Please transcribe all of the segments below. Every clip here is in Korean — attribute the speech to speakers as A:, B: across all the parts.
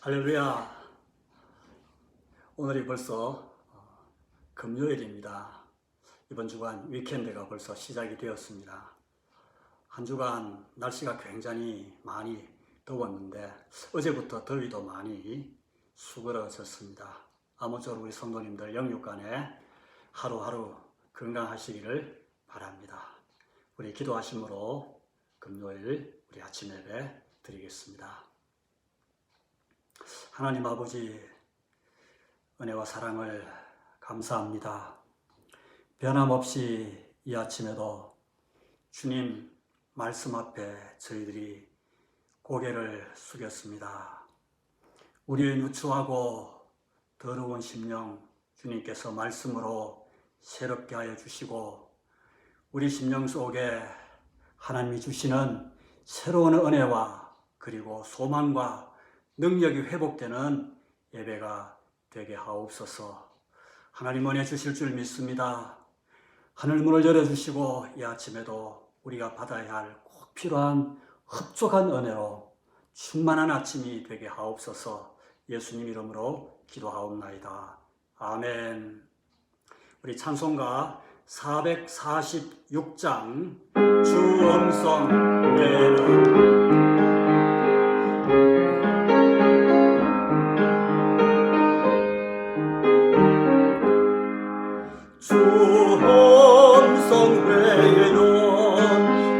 A: 할렐루야. 오늘이 벌써 금요일입니다. 이번 주간 위켄드가 벌써 시작이 되었습니다. 한 주간 날씨가 굉장히 많이 더웠는데 어제부터 더위도 많이 수그러졌습니다. 아무쪼록 우리 성도님들 영육간에 하루하루 건강하시기를 바랍니다. 우리 기도하심으로 금요일 우리 아침 예배 드리겠습니다. 하나님 아버지, 은혜와 사랑을 감사합니다. 변함없이 이 아침에도 주님 말씀 앞에 저희들이 고개를 숙였습니다. 우리의 누추하고 더러운 심령 주님께서 말씀으로 새롭게 하여 주시고 우리 심령 속에 하나님이 주시는 새로운 은혜와 그리고 소망과 능력이 회복되는 예배가 되게 하옵소서. 하나님 은혜 주실 줄 믿습니다. 하늘문을 열어주시고 이 아침에도 우리가 받아야 할 꼭 필요한 흡족한 은혜로 충만한 아침이 되게 하옵소서. 예수님 이름으로 기도하옵나이다. 아멘. 우리 찬송가 446장 주 음성 외에는 주 음성 외에는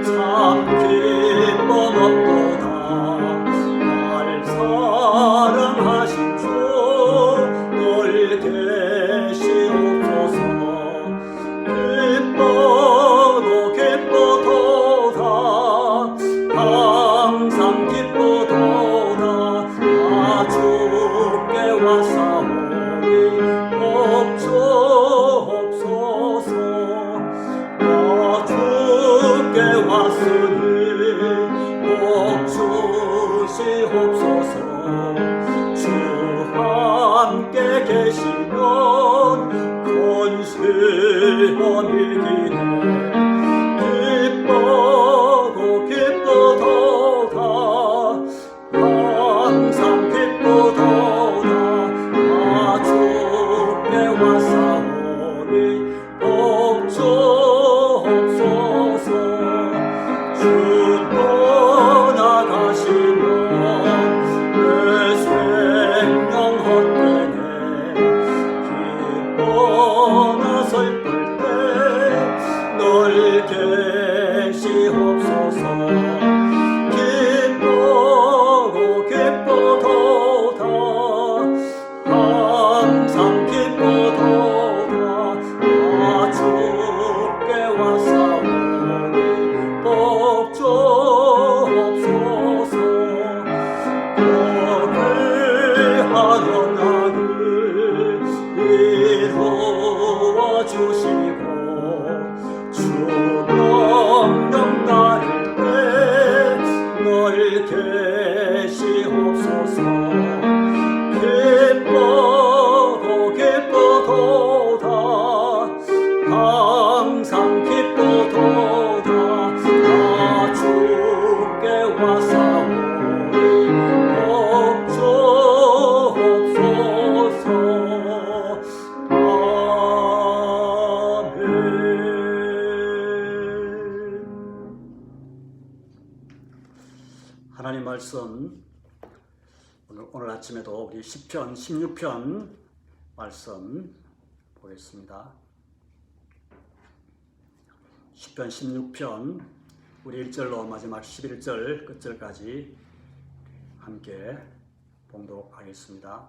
A: 참 기쁨 없도다. 날 사랑하신 주 늘 계시옵소서. 기뻐도 기쁘도다. 항상 기쁘도다. 나 주께 왔사오니 없주옵소서. 나 주께 왔으니 복 주시옵소서. 주 함께 계시면 근심은 이기네. 기뻐도 기쁘도다. 항상 기쁘도다. 나 주께 왔사오니 복 주옵소서. 주 떠나가시면 내 생명 헛되네. 기뻐나 슬플 때 늘 계시옵소서. 기쁘고 기쁘도다. 항상 기쁘도다. 나 주께 왔사오니 복 주옵소서. 복을 하던 나를 이루어 주시고 주 명령 따를 때 늘 계시옵소서. 기뻐도 기쁘도다. 항상 기쁘도다. 나 주께 왔사오니 복 주옵소서. 아멘. 하나님 말씀 오늘 아침에도 우리 시편 16편 말씀 보겠습니다. 시편 16편 우리 1절로 마지막 11절 끝절까지 함께 봉독하겠습니다.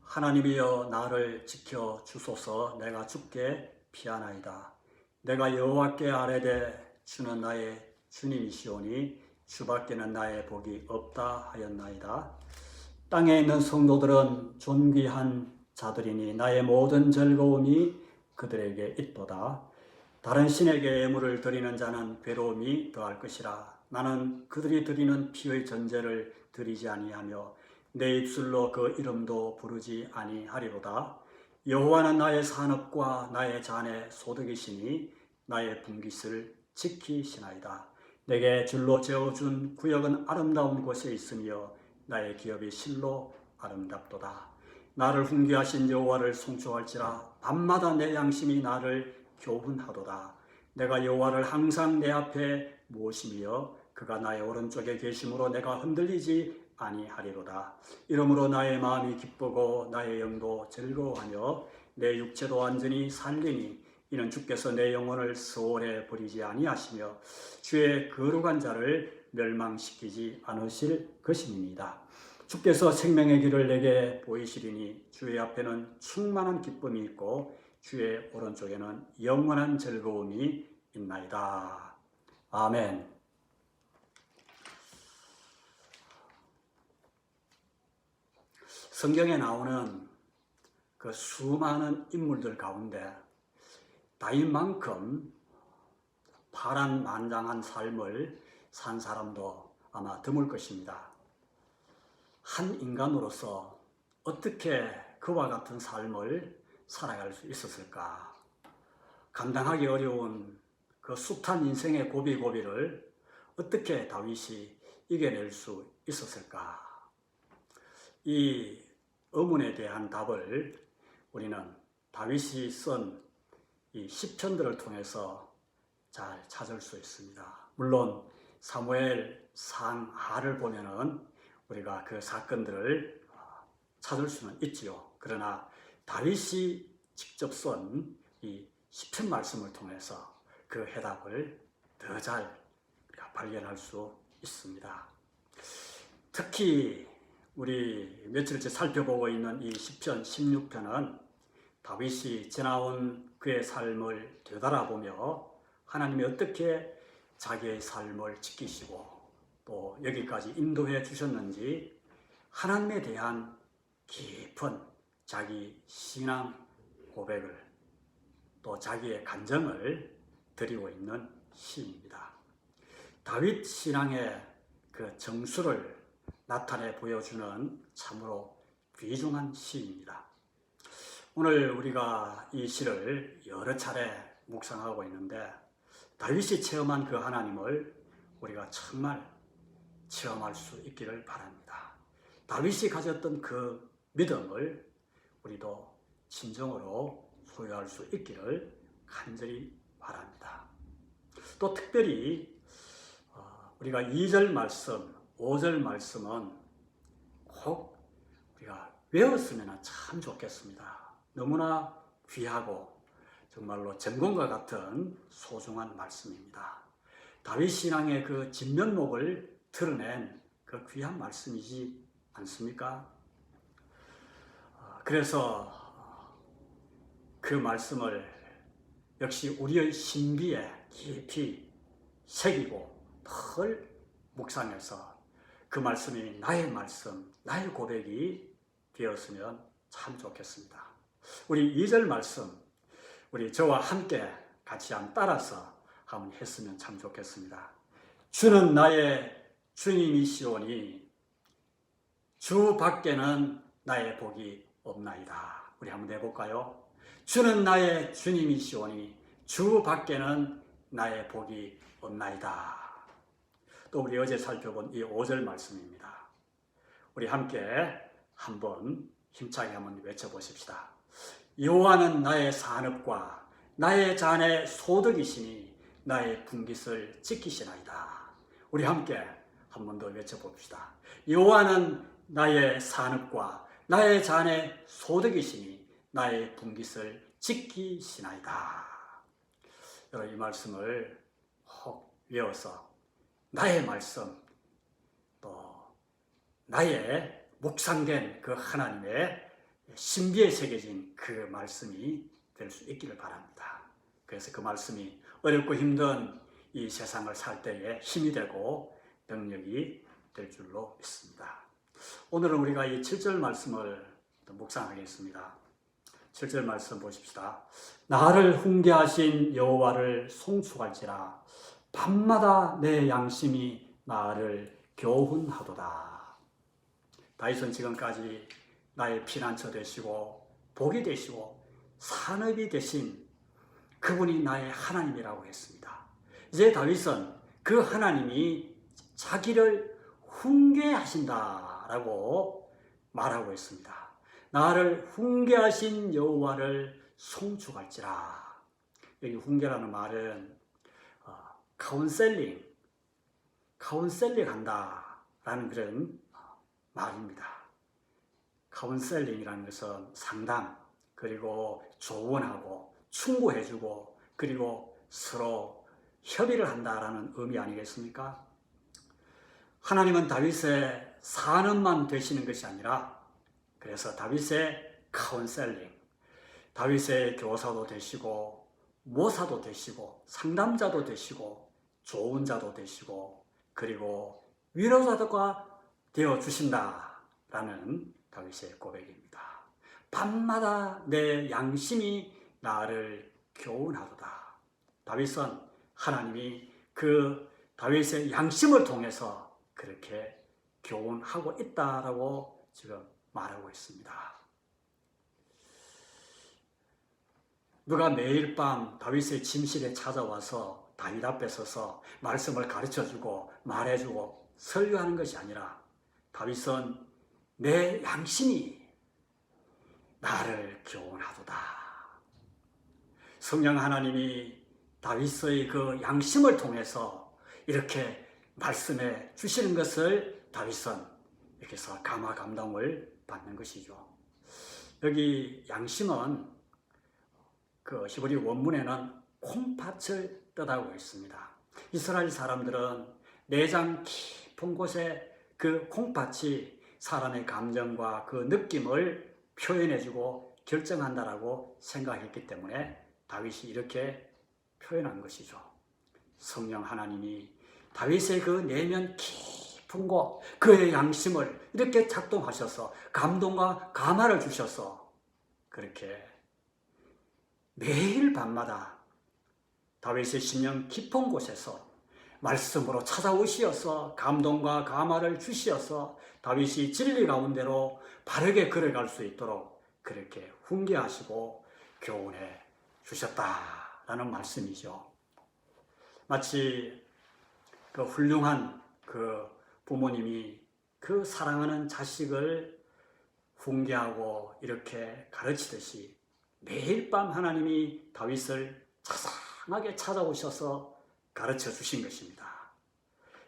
A: 하나님이여 나를 지켜 주소서. 내가 주께 피하나이다. 내가 여호와께 아뢰되 주는 나의 주님이시오니 주밖에는 나의 복이 없다 하였나이다. 땅에 있는 성도들은 존귀한 자들이니 나의 모든 즐거움이 그들에게 있도다. 다른 신에게 예물을 드리는 자는 괴로움이 더할 것이라. 나는 그들이 드리는 피의 전제를 드리지 아니하며 내 입술로 그 이름도 부르지 아니하리로다. 여호와는 나의 산업과 나의 잔의 소득이시니 나의 분깃을 지키시나이다. 내게 줄로 재어준 구역은 아름다운 곳에 있으며 나의 기업이 실로 아름답도다. 나를 훈계하신 여호와를 송축할지라. 밤마다 내 양심이 나를 교훈하도다. 내가 여호와를 항상 내 앞에 모시며 그가 나의 오른쪽에 계심으로 내가 흔들리지 아니하리로다. 이러므로 나의 마음이 기쁘고 나의 영도 즐거워하며 내 육체도 완전히 살리니 이는 주께서 내 영혼을 소홀히 버리지 아니하시며 주의 거룩한 자를 멸망시키지 않으실 것임이니이다. 주께서 생명의 길을 내게 보이시리니 주의 앞에는 충만한 기쁨이 있고 주의 오른쪽에는 영원한 즐거움이 있나이다. 아멘. 성경에 나오는 그 수많은 인물들 가운데 다윗만큼 파란만장한 삶을 산 사람도 아마 드물 것입니다. 한 인간으로서 어떻게 그와 같은 삶을 살아갈 수 있었을까? 감당하기 어려운 그 숱한 인생의 고비고비를 어떻게 다윗이 이겨낼 수 있었을까? 이 의문에 대한 답을 우리는 다윗이 쓴 이 시편들을 통해서 잘 찾을 수 있습니다. 물론 사무엘 상하를 보면은 우리가 그 사건들을 찾을 수는 있지요. 그러나 다윗이 직접 쓴 이 시편 말씀을 통해서 그 해답을 더 잘 발견할 수 있습니다. 특히 우리 며칠째 살펴보고 있는 이 시편 16편은 다윗이 지나온 그의 삶을 되돌아보며 하나님이 어떻게 자기의 삶을 지키시고 또 여기까지 인도해 주셨는지 하나님에 대한 깊은 자기 신앙 고백을 또 자기의 간증을 드리고 있는 시입니다. 다윗 신앙의 그 정수를 나타내 보여주는 참으로 귀중한 시입니다. 오늘 우리가 이 시를 여러 차례 묵상하고 있는데 다윗이 체험한 그 하나님을 우리가 정말 체험할 수 있기를 바랍니다. 다윗이 가졌던 그 믿음을 우리도 진정으로 소유할 수 있기를 간절히 바랍니다. 또 특별히 우리가 2절 말씀, 5절 말씀은 꼭 우리가 외웠으면 참 좋겠습니다. 너무나 귀하고 정말로 전공과 같은 소중한 말씀입니다. 다윗 신앙의 그 진면목을 드러낸 그 귀한 말씀이지 않습니까? 그래서 그 말씀을 역시 우리의 신비에 깊이 새기고 덜 묵상해서 그 말씀이 나의 말씀, 나의 고백이 되었으면 참 좋겠습니다. 우리 2절 말씀, 우리 저와 함께 같이 한번 따라서 한번 했으면 참 좋겠습니다. 주는 나의 주님이시오니 주 밖에는 나의 복이 없나이다. 우리 한번 해볼까요? 주는 나의 주님이시오니 주 밖에는 나의 복이 없나이다. 또 우리 어제 살펴본 이 5절 말씀입니다. 우리 함께 한번 힘차게 한번 외쳐보십시다. 여호와는 나의 산업과 나의 잔의 소득이시니 나의 분깃을 지키시나이다. 우리 함께 한 번 더 외쳐봅시다. 여호와는 나의 산업과 나의 잔의 소득이시니 나의 분깃을 지키시나이다. 여러분 이 말씀을 혹 외워서 나의 말씀 또 나의 묵상된 그 하나님의 신비에 새겨진 그 말씀이 될 수 있기를 바랍니다. 그래서 그 말씀이 어렵고 힘든 이 세상을 살 때에 힘이 되고 능력이 될 줄로 믿습니다. 오늘은 우리가 이 7절 말씀을 묵상하겠습니다. 7절 말씀 보십시다. 나를 훈계하신 여호와를 송축할지라 밤마다 내 양심이 나를 교훈하도다. 다윗은 지금까지 나의 피난처 되시고 복이 되시고 산업이 되신 그분이 나의 하나님이라고 했습니다. 이제 다윗은 그 하나님이 자기를 훈계하신다라고 말하고 있습니다. 나를 훈계하신 여호와를 송축할지라. 여기 훈계라는 말은 카운셀링 한다라는 그런 말입니다. 카운셀링이라는 것은 상담, 그리고 조언하고 충고해주고 그리고 서로 협의를 한다라는 의미 아니겠습니까? 하나님은 다윗의 산업만 되시는 것이 아니라, 그래서 다윗의 카운셀링, 다윗의 교사도 되시고 모사도 되시고 상담자도 되시고 조언자도 되시고 그리고 위로자가 되어 주신다라는 다윗의 고백입니다. 밤마다 내 양심이 나를 교훈하도다. 다윗은 하나님이 그 다윗의 양심을 통해서 그렇게 교훈하고 있다라고 지금 말하고 있습니다. 누가 매일 밤 다윗의 침실에 찾아와서 다윗 앞에 서서 말씀을 가르쳐주고 말해주고 설교하는 것이 아니라, 다윗은 내 양심이 나를 교훈하도다. 성령 하나님이 다윗의 그 양심을 통해서 이렇게 말씀해 주시는 것을 다윗은 이렇게 해서 감화 감동을 받는 것이죠. 여기 양심은 그 히브리 원문에는 콩팥을 뜻하고 있습니다. 이스라엘 사람들은 내장 깊은 곳에 그 콩팥이 사람의 감정과 그 느낌을 표현해주고 결정한다라고 생각했기 때문에 다윗이 이렇게 표현한 것이죠. 성령 하나님이 다윗의 그 내면 깊은 곳, 그의 양심을 이렇게 작동하셔서 감동과 감화를 주셔서 그렇게 매일 밤마다 다윗의 심령 깊은 곳에서 말씀으로 찾아오시어서 감동과 감화를 주시어서 다윗이 진리 가운데로 바르게 걸어갈 수 있도록 그렇게 훈계하시고 교훈해 주셨다라는 말씀이죠. 마치 그 훌륭한 그 부모님이 그 사랑하는 자식을 훈계하고 이렇게 가르치듯이 매일 밤 하나님이 다윗을 자상하게 찾아오셔서 가르쳐 주신 것입니다.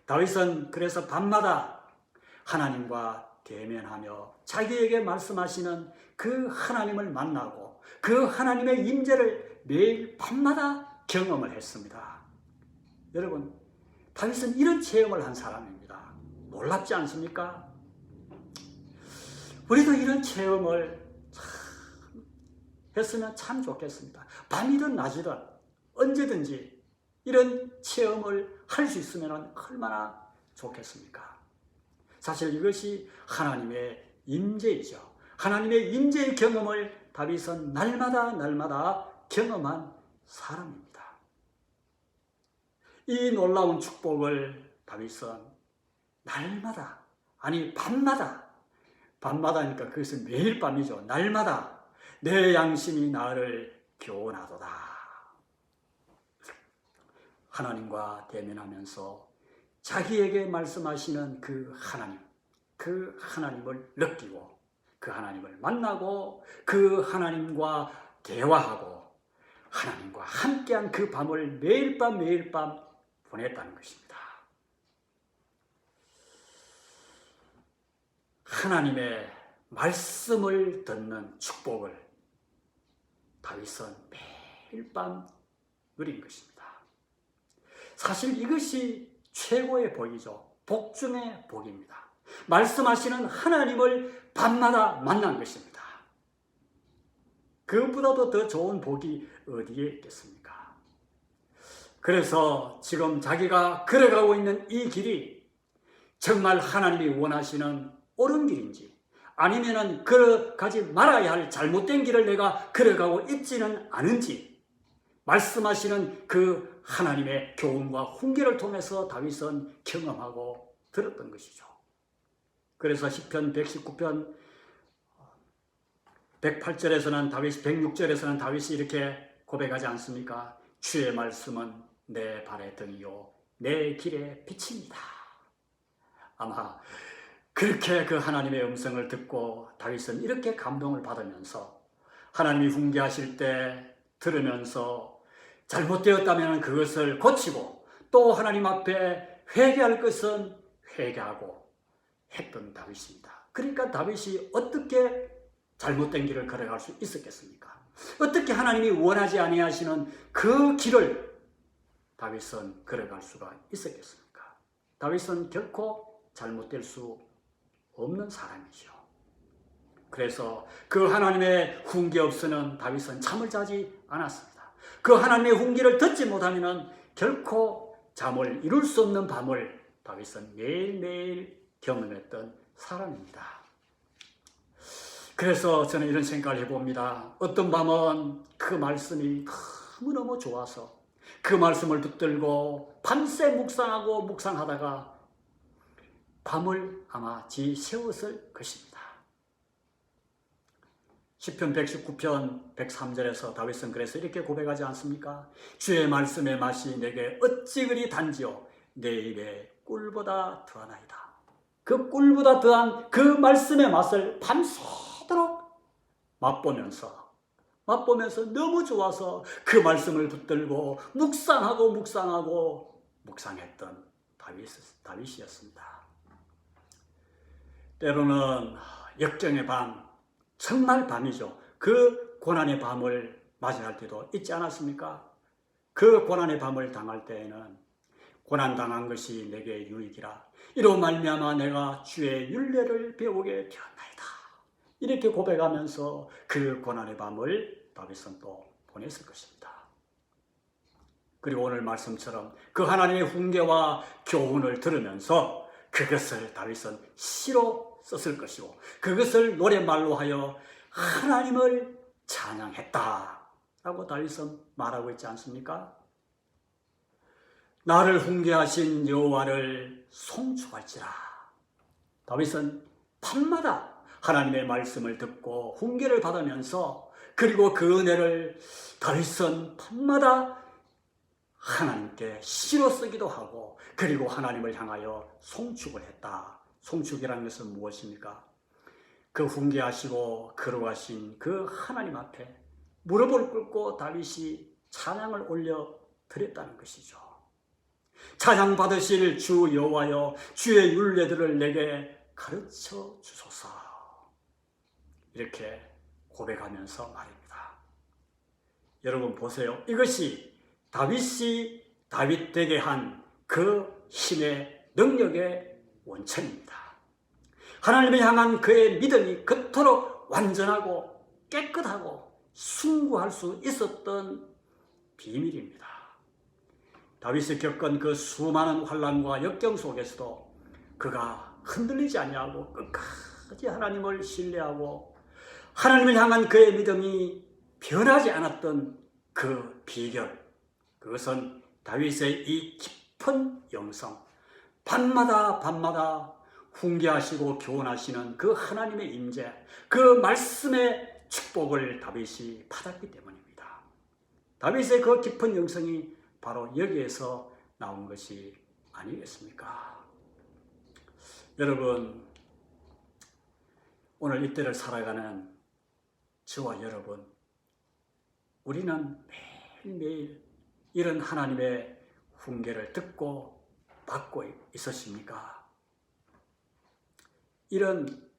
A: 다윗은 그래서 밤마다 하나님과 대면하며 자기에게 말씀하시는 그 하나님을 만나고 그 하나님의 임재를 매일 밤마다 경험을 했습니다. 여러분, 다윗은 이런 체험을 한 사람입니다. 놀랍지 않습니까? 우리도 이런 체험을 했으면 참 좋겠습니다. 밤이든 낮이든 언제든지 이런 체험을 할 수 있으면 얼마나 좋겠습니까? 사실 이것이 하나님의 임재이죠. 하나님의 임재의 경험을 다윗은 날마다 경험한 사람입니다. 이 놀라운 축복을 다윗은 날마다, 아니 밤마다니까 그것은 매일 밤이죠. 날마다 내 양심이 나를 교훈하도다. 하나님과 대면하면서 자기에게 말씀하시는 그 하나님을 느끼고 그 하나님을 만나고 그 하나님과 대화하고 하나님과 함께한 그 밤을 매일 밤 보냈다는 것입니다. 하나님의 말씀을 듣는 축복을 다윗은 매일 밤 누린 것입니다. 사실 이것이 최고의 복이죠. 복 중의 복입니다. 말씀하시는 하나님을 밤마다 만난 것입니다. 그것보다도 더 좋은 복이 어디에 있겠습니까? 그래서 지금 자기가 걸어가고 있는 이 길이 정말 하나님이 원하시는 옳은 길인지, 아니면은 걸어가지 말아야 할 잘못된 길을 내가 걸어가고 있지는 않은지, 말씀하시는 그 하나님의 교훈과 훈계를 통해서 다윗은 경험하고 들었던 것이죠. 그래서 시편 119편 108절에서는 다윗이, 106절에서는 다윗이 이렇게 고백하지 않습니까? 주의 말씀은 내 발의 등이요 내 길의 빛입니다. 아마 그렇게 그 하나님의 음성을 듣고 다윗은 이렇게 감동을 받으면서 하나님이 훈계하실 때 들으면서 잘못되었다면 그것을 고치고 또 하나님 앞에 회개할 것은 회개하고 했던 다윗입니다. 그러니까 다윗이 어떻게 잘못된 길을 걸어갈 수 있었겠습니까? 어떻게 하나님이 원하지 아니하시는 그 길을 다윗은 걸어갈 수가 있었겠습니까? 다윗은 결코 잘못될 수 없는 사람이죠. 그래서 그 하나님의 훈계 없이는 다윗은 잠을 자지 않았습니다. 그 하나님의 훈계를 듣지 못하면 결코 잠을 이룰 수 없는 밤을 다윗은 매일매일 경험했던 사람입니다. 그래서 저는 이런 생각을 해봅니다. 어떤 밤은 그 말씀이 너무너무 좋아서 그 말씀을 붙들고 밤새 묵상하다가 밤을 아마 지새웠을 것입니다. 시편 119편 103절에서 다윗은 그래서 이렇게 고백하지 않습니까? 주의 말씀의 맛이 내게 어찌 그리 단지요 내 입에 꿀보다 더하나이다. 그 꿀보다 더한 그 말씀의 맛을 밤새도록 맛보면서 너무 좋아서 그 말씀을 붙들고 묵상했던 다윗이었습니다. 때로는 역경의 밤, 정말 밤이죠. 그 고난의 밤을 맞이할 때도 있지 않았습니까? 그 고난의 밤을 당할 때에는 고난당한 것이 내게 유익이라 이로 말미암아 내가 주의 율례를 배우게 되었나이다. 이렇게 고백하면서 그 고난의 밤을 다윗은 또 보냈을 것입니다. 그리고 오늘 말씀처럼 그 하나님의 훈계와 교훈을 들으면서 그것을 다윗은 시로 썼을 것이고 그것을 노랫말로 하여 하나님을 찬양했다 라고 다윗은 말하고 있지 않습니까? 나를 훈계하신 여호와를 송축할지라. 다윗은 밤마다 하나님의 말씀을 듣고 훈계를 받으면서 그리고 그 은혜를 다윗은 밤마다 하나님께 시로 쓰기도 하고 그리고 하나님을 향하여 송축을 했다. 송축이라는 것은 무엇입니까? 그 훈계하시고 거룩하신 그 하나님 앞에 무릎을 꿇고 다윗이 찬양을 올려 드렸다는 것이죠. 찬양 받으실 주 여호와여 주의 율례들을 내게 가르쳐 주소서. 이렇게 고백하면서 말입니다. 여러분 보세요. 이것이 다윗이 다윗 되게 한 그 힘의 능력의 원천입니다. 하나님을 향한 그의 믿음이 그토록 완전하고 깨끗하고 숭고할 수 있었던 비밀입니다. 다윗이 겪은 그 수많은 환난과 역경 속에서도 그가 흔들리지 아니하고 끝까지 하나님을 신뢰하고 하나님을 향한 그의 믿음이 변하지 않았던 그 비결, 그것은 다윗의 이 깊은 영성, 밤마다 훈계하시고 교훈하시는 그 하나님의 임재, 그 말씀의 축복을 다윗이 받았기 때문입니다. 다윗의 그 깊은 영성이 바로 여기에서 나온 것이 아니겠습니까? 여러분, 오늘 이때를 살아가는 저와 여러분, 우리는 매일매일 이런 하나님의 훈계를 듣고 받고 있으십니까? 이런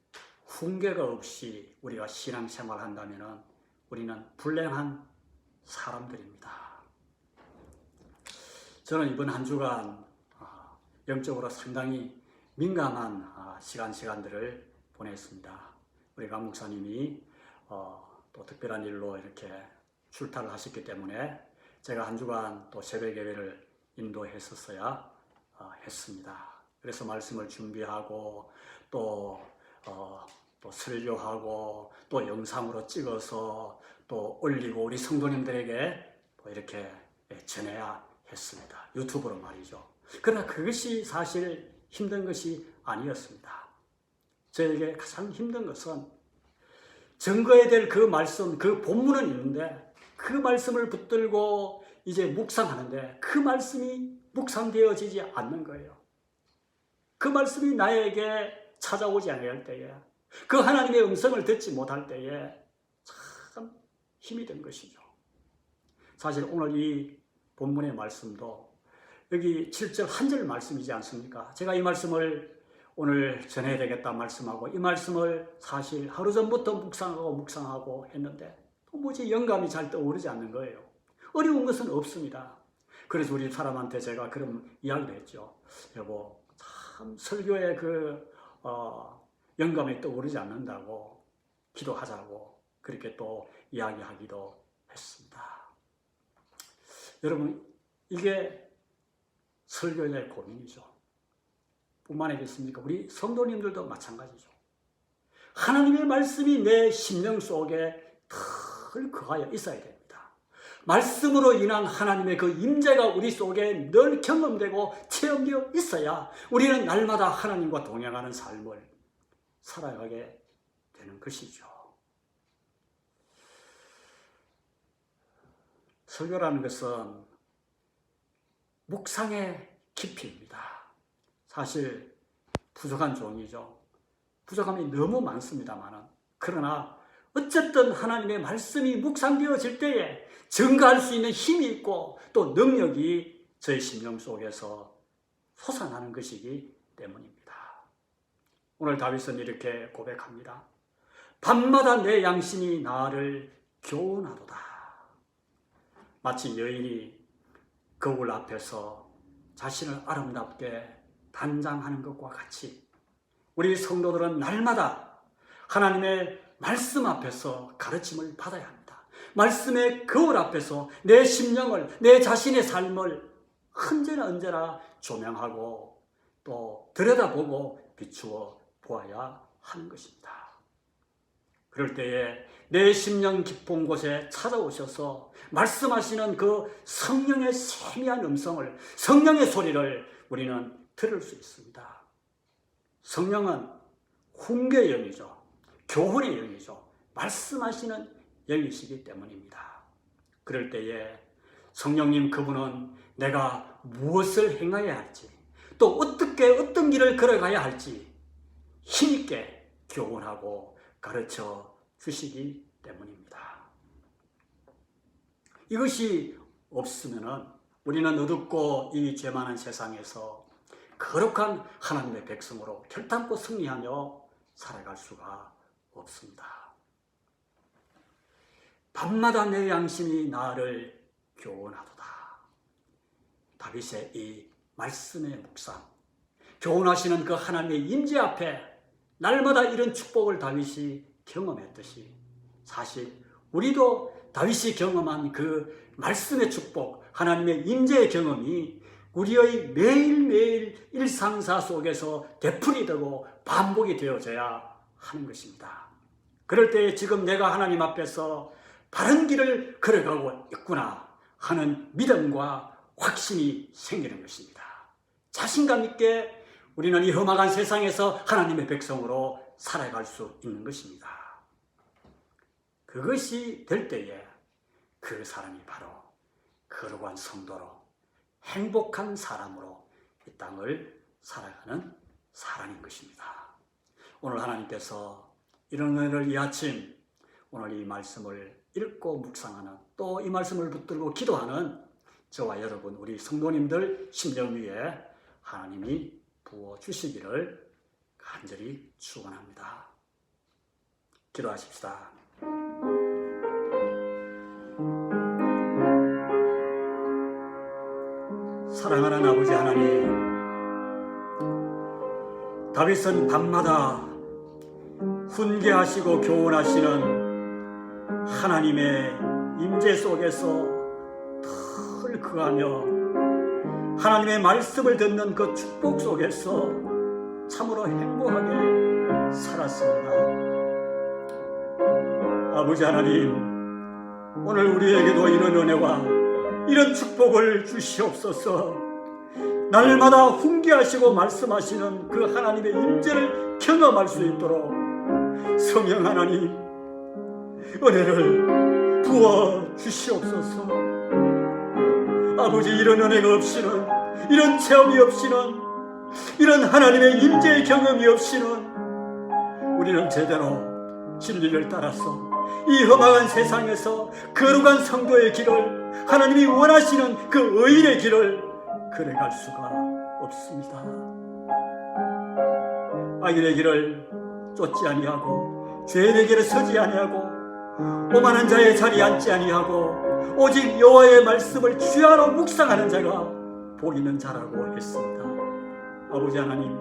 A: 훈계가 없이 우리가 신앙생활을 한다면 우리는 불행한 사람들입니다. 저는 이번 한 주간 영적으로 상당히 민감한 시간들을 보냈습니다. 우리 강 목사님이 또 특별한 일로 이렇게 출타를 하셨기 때문에 제가 한 주간 또 새벽 예배를 인도했었어야 했습니다. 그래서 말씀을 준비하고 또 설교하고 또 영상으로 찍어서 또 올리고 우리 성도님들에게 또 이렇게 전해야 했습니다. 유튜브로 말이죠. 그러나 그것이 사실 힘든 것이 아니었습니다. 저에게 가장 힘든 것은 증거해야 될 그 말씀, 그 본문은 있는데 그 말씀을 붙들고 이제 묵상하는데 그 말씀이 묵상되어지지 않는 거예요. 그 말씀이 나에게 찾아오지 않을 때에, 그 하나님의 음성을 듣지 못할 때에 참 힘이 든 것이죠. 사실 오늘 이 본문의 말씀도 여기 7절 한 절 말씀이지 않습니까? 제가 이 말씀을 오늘 전해야 되겠다 말씀하고 이 말씀을 사실 하루 전부터 묵상하고 했는데 도무지 영감이 잘 떠오르지 않는 거예요. 어려운 것은 없습니다. 그래서 우리 사람한테 제가 그런 이야기를 했죠. 여보, 참 설교에 영감이 떠오르지 않는다고 기도하자고 그렇게 또 이야기하기도 했습니다. 여러분, 이게 설교의 고민이죠. 뿐만 아니겠습니까? 우리 성도님들도 마찬가지죠. 하나님의 말씀이 내 심령 속에 늘 거하여 있어야 됩니다. 말씀으로 인한 하나님의 그 임재가 우리 속에 늘 경험되고 체험되어 있어야 우리는 날마다 하나님과 동행하는 삶을 살아가게 되는 것이죠. 설교라는 것은 묵상의 깊이입니다. 사실 부족한 종이죠. 부족함이 너무 많습니다만 그러나 어쨌든 하나님의 말씀이 묵상되어질 때에 증거할 수 있는 힘이 있고 또 능력이 저의 심령 속에서 솟아나는 것이기 때문입니다. 오늘 다윗은 이렇게 고백합니다. 밤마다 내 양심이 나를 교훈하도다. 마치 여인이 거울 앞에서 자신을 아름답게 단장하는 것과 같이 우리 성도들은 날마다 하나님의 말씀 앞에서 가르침을 받아야 합니다. 말씀의 거울 앞에서 내 심령을, 내 자신의 삶을 언제나 조명하고 또 들여다보고 비추어 보아야 하는 것입니다. 그럴 때에 내 심령 깊은 곳에 찾아오셔서 말씀하시는 그 성령의 세미한 음성을, 성령의 소리를 우리는 들을 수 있습니다. 성령은 훈계의 영이죠. 교훈의 영이죠. 말씀하시는 영이시기 때문입니다. 그럴 때에 성령님 그분은 내가 무엇을 행해야 할지 또 어떤 길을 걸어가야 할지 힘있게 교훈하고 가르쳐 주시기 때문입니다. 이것이 없으면 우리는 어둡고 이 죄 많은 세상에서 거룩한 하나님의 백성으로 결단코 승리하며 살아갈 수가 없습니다. 밤마다 내 양심이 나를 교훈하도다. 다윗의 이 말씀의 묵상, 교훈하시는 그 하나님의 임재 앞에 날마다 이런 축복을 다윗이 경험했듯이 사실 우리도 다윗이 경험한 그 말씀의 축복, 하나님의 임재의 경험이 우리의 매일매일 일상사 속에서 되풀이되고 반복이 되어져야 하는 것입니다. 그럴 때 지금 내가 하나님 앞에서 바른 길을 걸어가고 있구나 하는 믿음과 확신이 생기는 것입니다. 자신감 있게 우리는 이 험악한 세상에서 하나님의 백성으로 살아갈 수 있는 것입니다. 그것이 될 때에 그 사람이 바로 거룩한 성도로 행복한 사람으로 이 땅을 살아가는 사람인 것입니다. 오늘 하나님께서 이런 은혜를 이 아침 오늘 이 말씀을 읽고 묵상하는 또 이 말씀을 붙들고 기도하는 저와 여러분 우리 성도님들 심령 위에 하나님이 부어주시기를 간절히 축원합니다. 기도하십시다. 사랑하는 아버지 하나님, 다윗은 밤마다 훈계하시고 교훈하시는 하나님의 임재 속에서 늘 거하며 하나님의 말씀을 듣는 그 축복 속에서 참으로 행복하게 살았습니다. 아버지 하나님, 오늘 우리에게도 이런 은혜와 이런 축복을 주시옵소서. 날마다 훈계하시고 말씀하시는 그 하나님의 임재를 경험할 수 있도록 성령 하나님 은혜를 부어 주시옵소서. 아버지, 이런 은혜가 없이는 이런 체험이 없이는, 이런 하나님의 임재의 경험이 없이는 우리는 제대로 진리를 따라서 이 험악한 세상에서 거룩한 성도의 길을, 하나님이 원하시는 그 의인의 길을 걸어갈 수가 없습니다. 악인의 길을 쫓지 아니하고 죄인의 길을 서지 아니하고 오만한 자의 자리에 앉지 아니하고 오직 여호와의 말씀을 주야로 묵상하는 자가 복 있는 자라고 했습니다. 아버지 하나님,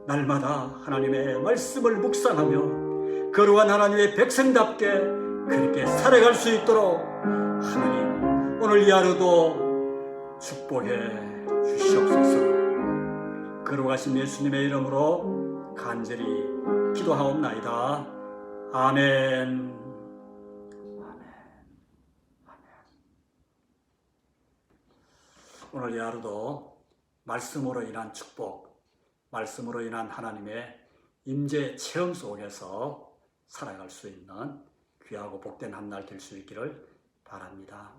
A: 날마다 하나님의 말씀을 묵상하며 거룩한 하나님의 백성답게 그렇게 살아갈 수 있도록 하나님 오늘 이 하루도 축복해 주시옵소서. 거룩하신 예수님의 이름으로 간절히 기도하옵나이다. 아멘. 오늘 이 하루도 말씀으로 인한 축복, 말씀으로 인한 하나님의 임재 체험 속에서 살아갈 수 있는 귀하고 복된 한 날 될 수 있기를 바랍니다.